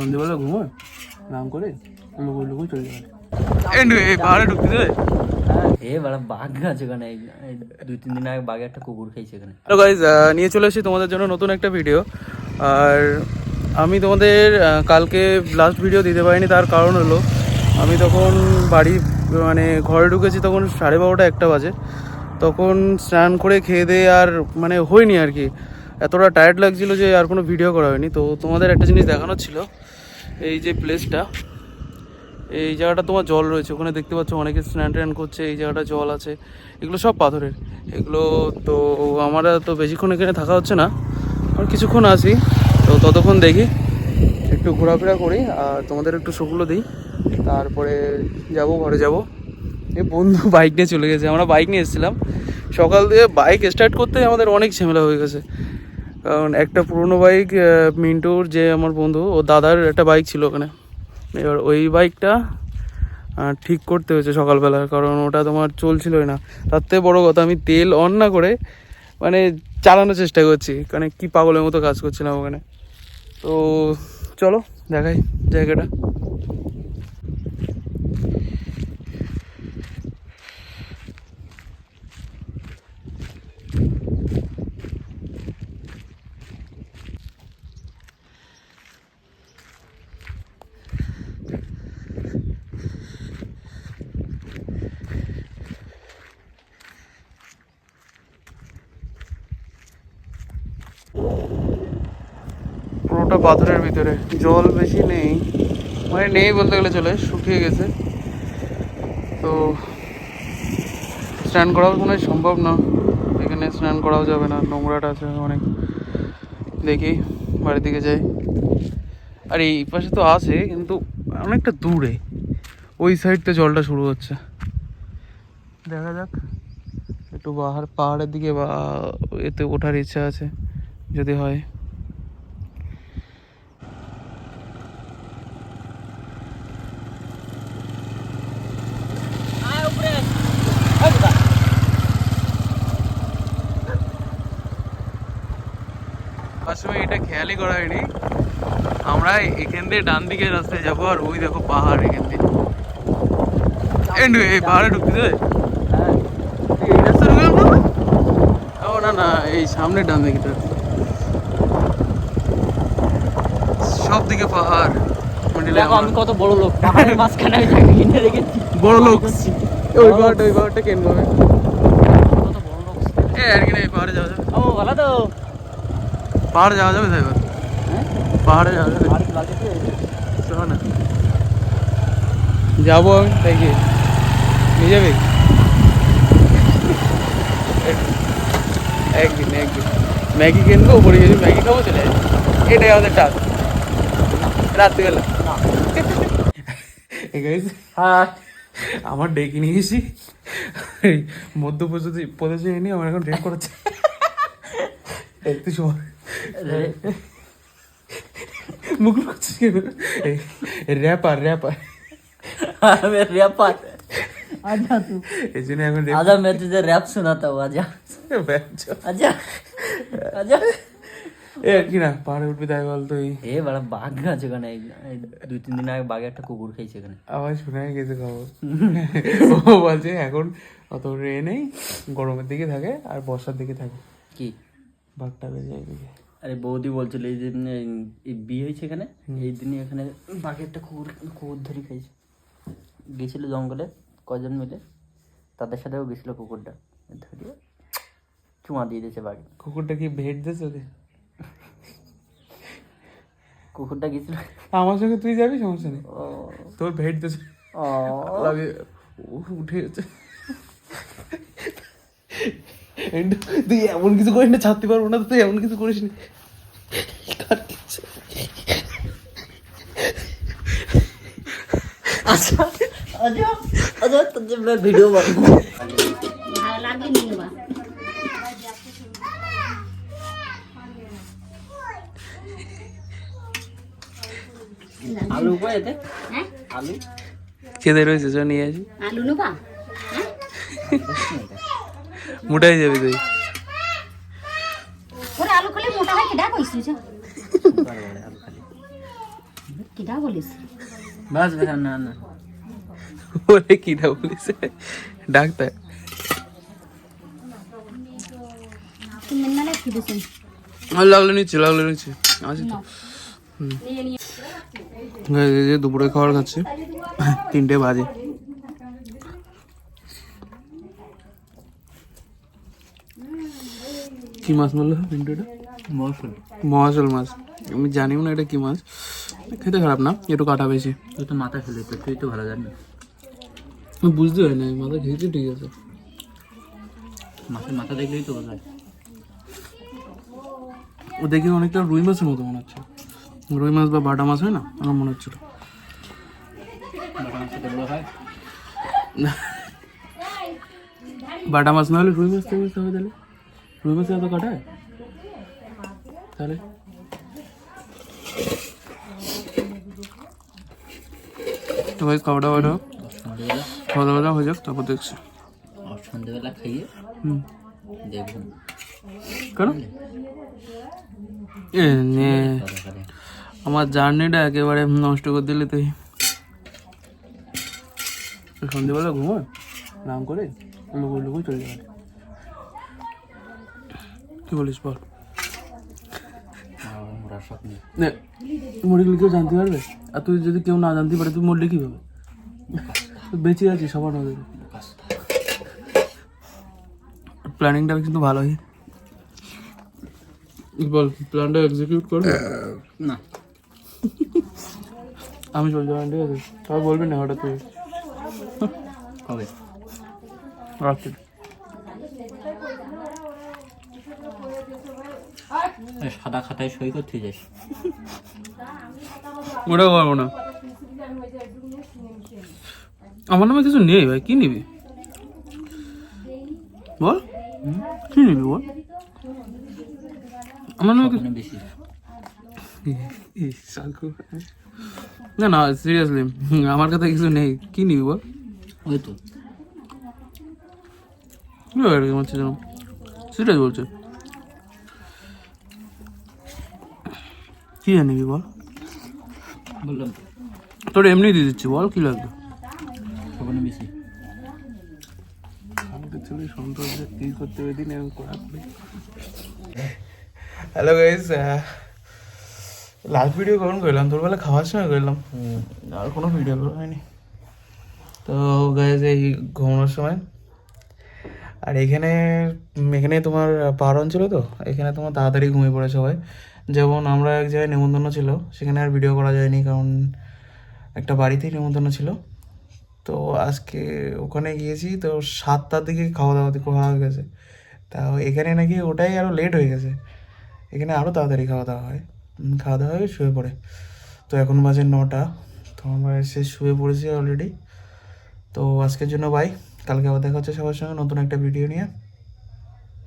সন্ধ্যেবেলা ঘুমোয় নাম করে লুকু লুকু চলে যাবে। এই পাহাড়ে ঢুকতে দেবে? বাঘ আছে ওখানে, 2-3 দিন আগে বাঘে একটা কুকুর খেয়েছে এখানে। হ্যালো গাইজ, নিয়ে চলে এসেছি তোমাদের জন্য নতুন একটা ভিডিও। আর আমি তোমাদের কালকে লাস্ট ভিডিও দিতে পারিনি, তার কারণ হলো আমি তখন বাড়ি মানে ঘরে ঢুকেছি তখন 12:30 1টা বাজে। তখন স্নান করে খেয়ে দিয়ে আর মানে হয়নি আর কি, এতটা টায়ার্ড লাগছিলো যে আর কোনো ভিডিও করা হয়নি। তো তোমাদের একটা জিনিস দেখানোর ছিল, এই যে প্লেসটা, এই জায়গাটা তোমার জল রয়েছে, ওখানে দেখতে পাচ্ছ অনেকে স্নান টান করছে, এই জায়গাটা জল আছে, এগুলো সব পাথরের এগুলো। তো আমরা তো বেশিক্ষণ এখানে থাকা হচ্ছে না, আর কিছুক্ষণ আসি, তো ততক্ষণ দেখি একটু ঘোরাফেরা করি আর তোমাদের একটু শোগুলো দিই, তারপরে যাব ঘরে যাব। এই বন্ধু বাইক নিয়ে চলে গেছে, আমরা বাইক নিয়ে এসেছিলাম, সকাল দিয়ে বাইক স্টার্ট করতে আমাদের অনেক ঝামেলা হয়ে গেছে। কারণ একটা পুরনো বাইক, মিন্টুর যে আমার বন্ধু, ও দাদার একটা বাইক ছিল ওখানে, এবার ওই বাইকটা ঠিক করতে হয়েছে সকালবেলা, কারণ ওটা তোমার চলছিলই না। তার থেকে বড়ো কথা, আমি তেল অন না করে মানে চালানোর চেষ্টা করছি, কারণ কি পাগলের মতো কাজ করছিলাম ওখানে। তো চলো দেখাই জায়গাটা। পুরোটা পাথরের ভিতরে, জল বেশি নেই, মানে নেই বলতে গেলে চলে, শুকিয়ে গেছে। তো স্নান করাও কোনো সম্ভব না, এখানে স্নান করাও যাবে না, নোংরাটা আছে অনেক। দেখি বাড়ির দিকে যাই। আর এই পাশে তো আছে কিন্তু অনেকটা দূরে, ওই সাইডতে জলটা শুরু হচ্ছে। দেখা যাক, একটু পাহাড়ের দিকে বা এতে ওঠার ইচ্ছা আছে, যদি হয়। আসলে এটা খেয়ালই করা হয়নি, আমরা এখান দিয়ে ডান দিকে রাস্তায় যাবো, আর ওই দেখো পাহাড় এখান দিয়ে। এই পাহাড়ে ঢুকতে দেবে? এই রাস্তা ঢুকে যাবো? ও না না, এই সামনে ডান দিকে, সব দিকে পাহাড়। আমি কত বড় লোক, পাহাড়ের মাঝখানে আমি থাকি, কিনে রেখেছি। বড় লোক ওই পাহাড়টা কেন হবে? কত বড় লোক। আর কি না, এই পাহাড়ে যাওয়া যাবে। ও ভালো তো, পাহাড়ে যাওয়া যাবে তাই? হ্যাঁ পাহাড়ে যাওয়া যাবে, আর কি লাগে চলো না যাবো আমি, তাই কি নিয়ে যাবে? একদিন ম্যাগি কিনবো, উপরে যদি ম্যাগি খাবো চলে যাবে, এটাই আমাদের টাস্ক রাত্রিবেলা। হ্যাঁ আমার ডেকে নিয়ে গেছি মধ্যপ্রদেশে এনে আমার এখন ডেট করাচ্ছে একটু সময়। মুখ করছিস কেন? র্যাপার आजा तू, এই জন্য এখন आजा मैं तुझे रैप सुनाता हूँ, आजा आजा आजा। এ কি না পাহাড়ে উঠবি তাই বল তুই? বড় বাঘ আছে ওখানে, 2-3 দিন আগে বাঘে একটা কুকুর খেয়েছে এখানে। আবার শোনা গেছে খবর, ও বলছে এখন অত রে নেই, গরমের দিকে থাকে আর বর্ষার দিকে থাকে, কি বাঘটা বেরিয়ে যায় এদিকে। আরে বৌদি বলছিল এই যে এই বিয়ে হয়েছে এখানে, এই দিনই এখানে বাঘে একটা কুকুর ধরে খাইছে। গেছিল জঙ্গলে কজন মিলে, তাদের সাথেও গেছিল কুকুরটা, ধরিয়ে চুমা দিয়ে দিয়েছে বাঘে। কুকুরটা কি ভেট দিয়েছে ওদের? কুকুরটা গেছিল আমার সঙ্গে, তুই যাবি সমস্যা নেই, তোর ভেট দিয়েছে উঠে গেছে। তুই এমন কিছু করিস না, ছাড়তে পারবো না, তুই এমন কিছু করিস না। আচ্ছা আচ্ছা আচ্ছা, তোর ভিডিও বানাবো। আলু কয়েতে, হ্যাঁ আলু খেতে রয়েছে, চ নিয়ে আসি। আলু নেবা? মোটাই যাবি তুই। ওরে আলু খালি মোটা হয়, কেডা কইছিস? কিটা বলিস বাস ভাই না না বলে কিটা বলিছে ডাক্তার তুমি না কি দিছেন লাগলে নিচ্ছে আছে তো Guys, এই যে দুপুরে খাবার খাচ্ছে 3টে বাজে কি মাছ বললো পিন্টুটা মৌসুম মহাশোল মাছ আমি জানিও না এটা কি মাছ খেতে খারাপ না একটু কাটা বেশি তুই তো মাথা ফেলে তো তুই তো ভালো জানিস আমি বুঝতে পারি না মাথা খেয়েছি ঠিক আছে মাছের মাথা দেখলেই তো বোঝায় ও দেখে অনেকটা রুই মাছের মতো মনে হচ্ছে রুই মাছ বা বাটা মাছ হয় না আমার মনে হচ্ছিল বাটা মাছ না হলে রুই মাছ থেকে হবে তাহলে রুই মাছ এত কাটায় তাহলে তো ভাই খাওয়া দাওয়া হোক সন্ধ্যেবেলা খাওয়া দাওয়া হয়ে যাক তারপর দেখছি আর সন্ধ্যেবেলা খাইয়ে হুম দেখবেন কেন এ নে আমার জার্নিটা একেবারে নষ্ট করে দিলে তুই সন্ধ্যেবেলা ঘুমোয় নাম করে লুকোই চলে যাবে কি বলিস বল ওরা স্বপ্ন নে মরে গেলে কেউ জানতে পারবে আর তুই যদি কেউ না জানতে পারে তুই মরলে কীভাবে তুই বেঁচে আছিস সবার নজরে প্ল্যানিংটা কিন্তু ভালোই বল প্ল্যানটা এক্সিকিউট করবে না আমি চলে যাবেন ঠিক আছে তাও বলবি না হঠাৎ তুই কবে রাখছি সাদা খাতায় সই করতে যাস ওটা করবো না আমার নামে কিছু নেই ভাই কি নিবি বল কি নিবি বল আমার নামে কিছু বেশি না না সিরিয়াসলি আমার কাছে কিছু নেই কি নিবি বল ওই তো কি ব্যাপার হচ্ছে যেন সিরিয়াস বলছে কি নিবি বল বললাম তো তোর এমনি দিয়ে দিচ্ছি বল কি লাগবে ওখানে বেশি হ্যালো গাইস লাস্ট ভিডিও কখন করলাম তোর বেলা খাওয়ার সময় করলাম আর কোনো ভিডিও করা হয়নি তো গাইস এই ঘুমানোর সময় আর এখানে এখানে তোমার পাহাড় অঞ্চল তো এখানে তোমার তাড়াতাড়ি ঘুমিয়ে পড়ে সবাই যেমন আমরা এক জায়গায় নেমন্তন্ন ছিল সেখানে আর ভিডিও করা যায়নি কারণ একটা বাড়িতেই নেমন্তন্ন ছিল তো আজকে ওখানে গিয়েছি তো 7টার দিকে খাওয়া দাওয়া হয়ে গেছে তাও এখানে নাকি ওটাই আরও লেট হয়ে গেছে এখানে আরও তাড়াতাড়ি খাওয়া দাওয়া হয় খাওয়া দাওয়া হয়ে শুয়ে পড়ে তো এখন বাজে 9টা তো আমরা এসে শুয়ে পড়েছি অলরেডি তো আজকের জন্য বাই কালকে আবার দেখা হচ্ছে সবার সঙ্গে নতুন একটা ভিডিও নিয়ে